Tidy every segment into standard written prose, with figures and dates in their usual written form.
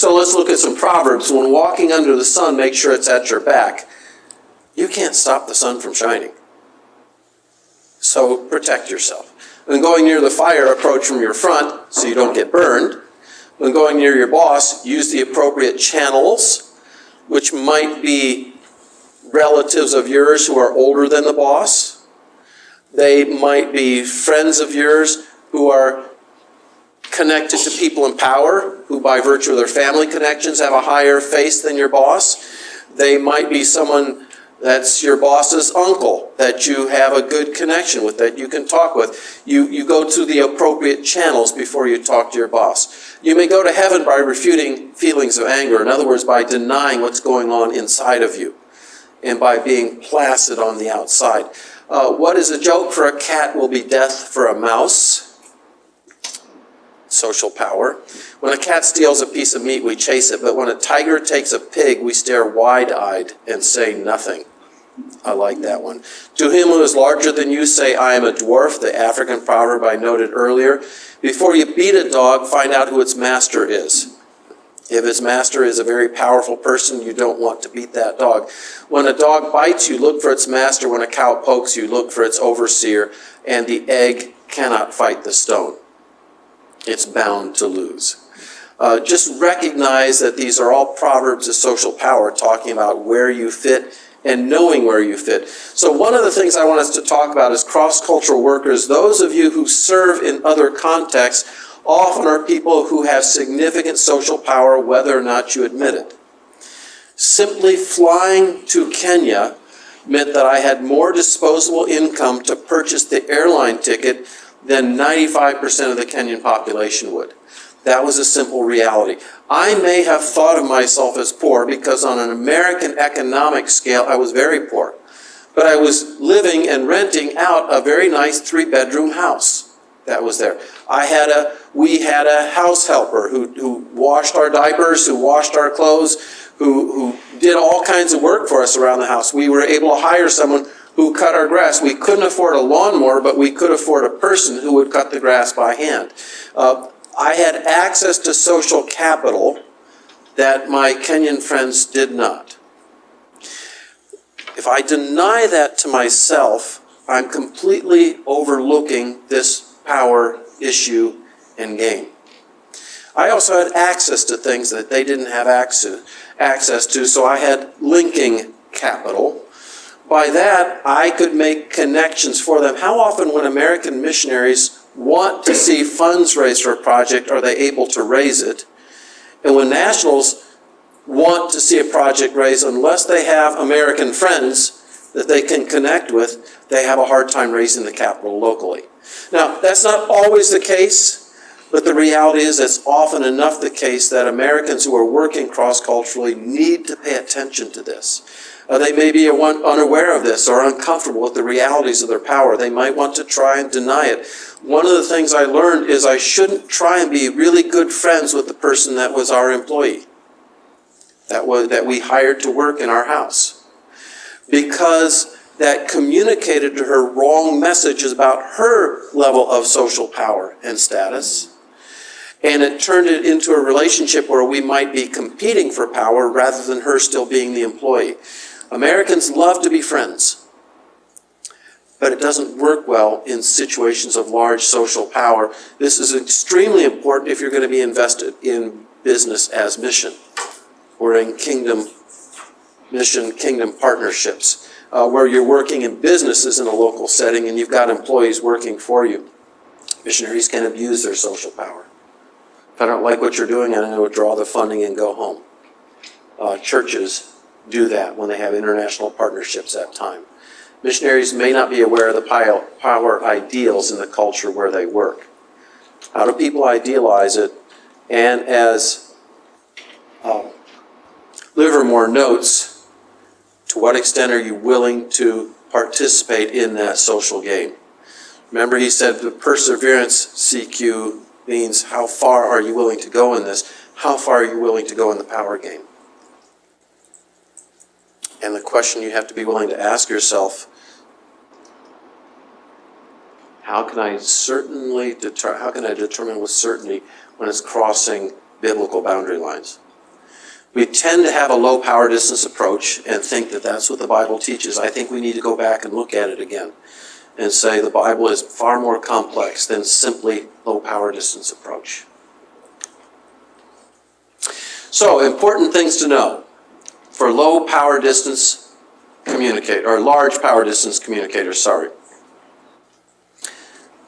So let's look at some proverbs. When walking under the sun, make sure it's at your back. You can't stop the sun from shining. So protect yourself. When going near the fire, approach from your front so you don't get burned. When going near your boss, use the appropriate channels, which might be relatives of yours who are older than the boss. They might be friends of yours who are connected to people in power, who by virtue of their family connections have a higher face than your boss. They might be someone that's your boss's uncle that you have a good connection with, that you can talk with. You go to the appropriate channels before you talk to your boss. You may go to heaven by refuting feelings of anger. In other words, by denying what's going on inside of you and by being placid on the outside. What is a joke for a cat will be death for a mouse. Social power. When a cat steals a piece of meat, we chase it, but when a tiger takes a pig, we stare wide-eyed and say nothing. I like that one. To him who is larger than you, say, I am a dwarf, the African proverb I noted earlier. Before you beat a dog, find out who its master is. If its master is a very powerful person, you don't want to beat that dog. When a dog bites you, look for its master. When a cow pokes you, look for its overseer. And the egg cannot fight the stone. It's bound to lose. Just recognize that these are all proverbs of social power, talking about where you fit and knowing where you fit. So one of the things I want us to talk about is cross-cultural workers. Those of you who serve in other contexts often are people who have significant social power, whether or not you admit it. Simply flying to Kenya meant that I had more disposable income to purchase the airline ticket than 95% of the Kenyan population would. That was a simple reality. I may have thought of myself as poor because on an American economic scale, I was very poor. But I was living and renting out a very nice 3-bedroom house that was there. We had a house helper who washed our diapers, who washed our clothes, who did all kinds of work for us around the house. We were able to hire someone who cut our grass. We couldn't afford a lawnmower, but we could afford a person who would cut the grass by hand. I had access to social capital that my Kenyan friends did not. If I deny that to myself, I'm completely overlooking this power issue and game. I also had access to things that they didn't have access to, so I had linking capital. By that, I could make connections for them. How often when American missionaries want to see funds raised for a project, are they able to raise it? And when nationals want to see a project raised, unless they have American friends that they can connect with, they have a hard time raising the capital locally. Now, that's not always the case, but the reality is it's often enough the case that Americans who are working cross-culturally need to pay attention to this. They may be unaware of this or uncomfortable with the realities of their power. They might want to try and deny it. One of the things I learned is I shouldn't try and be really good friends with the person that was our employee, that we hired to work in our house, because that communicated to her wrong messages about her level of social power and status. And it turned it into a relationship where we might be competing for power rather than her still being the employee. Americans love to be friends, but it doesn't work well in situations of large social power. This is extremely important if you're going to be invested in business as mission or in kingdom mission, kingdom partnerships, where you're working in businesses in a local setting and you've got employees working for you. Missionaries can abuse their social power. If I don't like what you're doing, I'm going to withdraw the funding and go home. Churches do that when they have international partnerships at time. Missionaries may not be aware of the power ideals in the culture where they work. How do people idealize it? And as Livermore notes, to what extent are you willing to participate in that social game? Remember, he said the perseverance CQ means how far are you willing to go in this? How far are you willing to go in the power game? And the question you have to be willing to ask yourself, how can I determine with certainty when it's crossing biblical boundary lines? We tend to have a low power distance approach and think that that's what the Bible teaches. I think we need to go back and look at it again and say the Bible is far more complex than simply low power distance approach. So, important things to know for low power distance communicator, or large power distance communicators, sorry.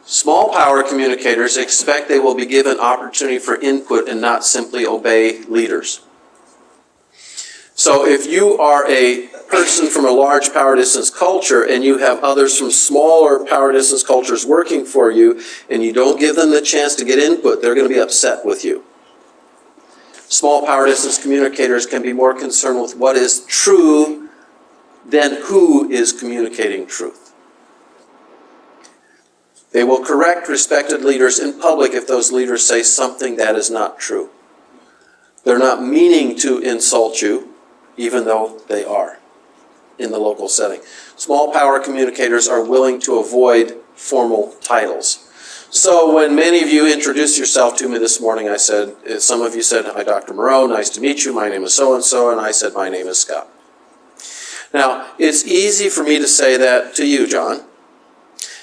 Small power communicators expect they will be given opportunity for input and not simply obey leaders. So if you are a person from a large power distance culture and you have others from smaller power distance cultures working for you and you don't give them the chance to get input, they're going to be upset with you. Small power distance communicators can be more concerned with what is true than who is communicating truth. They will correct respected leaders in public if those leaders say something that is not true. They're not meaning to insult you, even though they are in the local setting. Small power communicators are willing to avoid formal titles. So when many of you introduced yourself to me this morning, I said, some of you said, "Hi, Dr. Moreau, nice to meet you, my name is so-and-so," and I said, "My name is Scott." Now, it's easy for me to say that to you, John.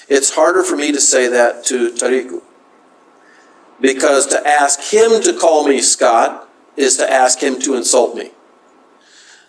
It's harder for me to say that to Tariku. Because to ask him to call me Scott is to ask him to insult me.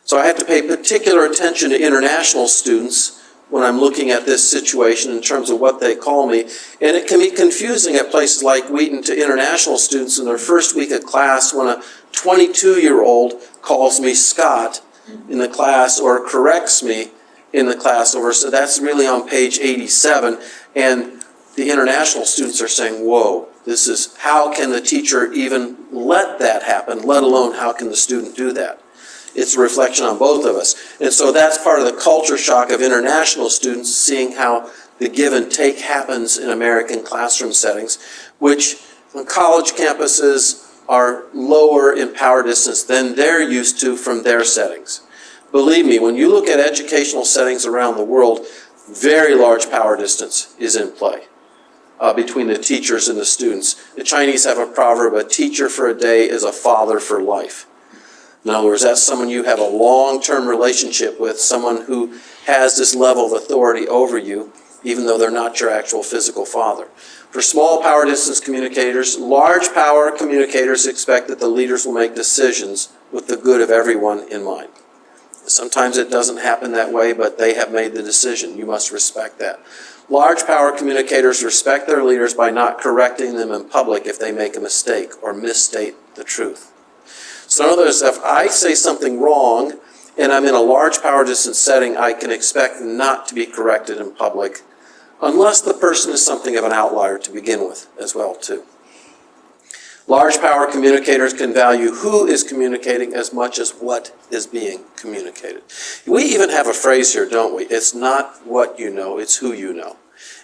So I have to pay particular attention to international students when I'm looking at this situation in terms of what they call me. And it can be confusing at places like Wheaton to international students in their first week of class when a 22-year-old calls me Scott in the class or corrects me in the class over. So that's really on page 87. And the international students are saying, whoa, this is, how can the teacher even let that happen, let alone how can the student do that? It's a reflection on both of us. And so that's part of the culture shock of international students, seeing how the give and take happens in American classroom settings, which on college campuses are lower in power distance than they're used to from their settings. Believe me, when you look at educational settings around the world, very large power distance is in play between the teachers and the students. The Chinese have a proverb, a teacher for a day is a father for life. In other words, that's someone you have a long-term relationship with, someone who has this level of authority over you, even though they're not your actual physical father. For small power distance communicators, large power communicators expect that the leaders will make decisions with the good of everyone in mind. Sometimes it doesn't happen that way, but they have made the decision. You must respect that. Large power communicators respect their leaders by not correcting them in public if they make a mistake or misstate the truth. So in other words, if I say something wrong and I'm in a large power distance setting, I can expect not to be corrected in public unless the person is something of an outlier to begin with as well too. Large power communicators can value who is communicating as much as what is being communicated. We even have a phrase here, don't we? It's not what you know, it's who you know.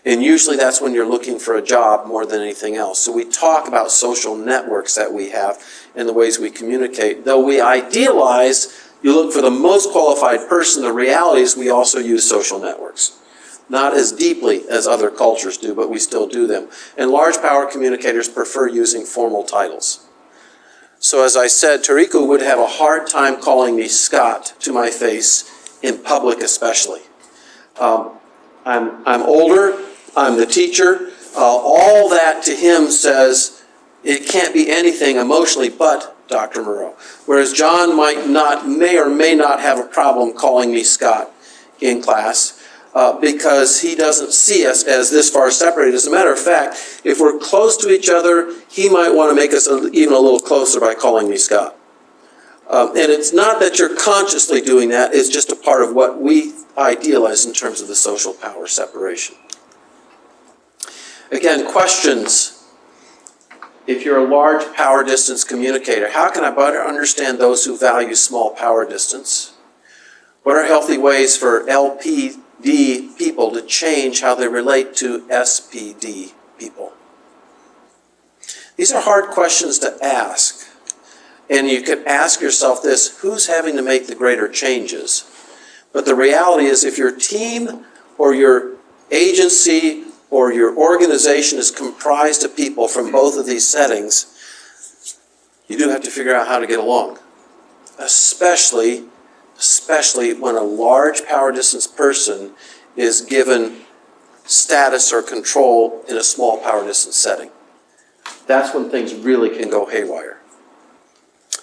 And usually that's when you're looking for a job more than anything else. So we talk about social networks that we have and the ways we communicate. Though we idealize, you look for the most qualified person, the reality is we also use social networks. Not as deeply as other cultures do, but we still do them. And large power communicators prefer using formal titles. So as I said, Tariku would have a hard time calling me Scott to my face, in public especially. I'm older, I'm the teacher. All that to him says it can't be anything emotionally but Dr. Moreau. Whereas John may or may not have a problem calling me Scott in class. Because he doesn't see us as this far separated. As a matter of fact, if we're close to each other, he might want to make us even a little closer by calling me Scott. And it's not that you're consciously doing that, it's just a part of what we idealize in terms of the social power separation. Again, questions. If you're a large power distance communicator, how can I better understand those who value small power distance? What are healthy ways for LPD people to change how they relate to SPD people? These are hard questions to ask. And you could ask yourself this, who's having to make the greater changes? But the reality is if your team or your agency or your organization is comprised of people from both of these settings, you do have to figure out how to get along. especially when a large power distance person is given status or control in a small power distance setting. That's when things really can go haywire.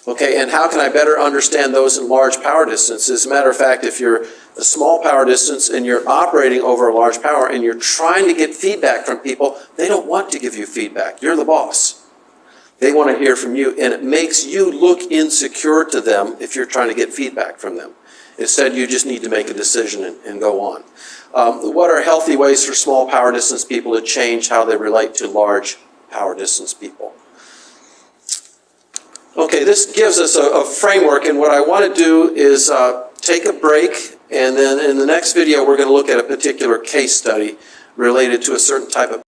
Okay, and how can I better understand those in large power distances? As a matter of fact, if you're a small power distance and you're operating over a large power and you're trying to get feedback from people, they don't want to give you feedback. You're the boss. They want to hear from you, and it makes you look insecure to them if you're trying to get feedback from them. Instead, you just need to make a decision and go on. What are healthy ways for small power distance people to change how they relate to large power distance people? Okay, this gives us a framework, and what I want to do is take a break, and then in the next video we're going to look at a particular case study related to a certain type of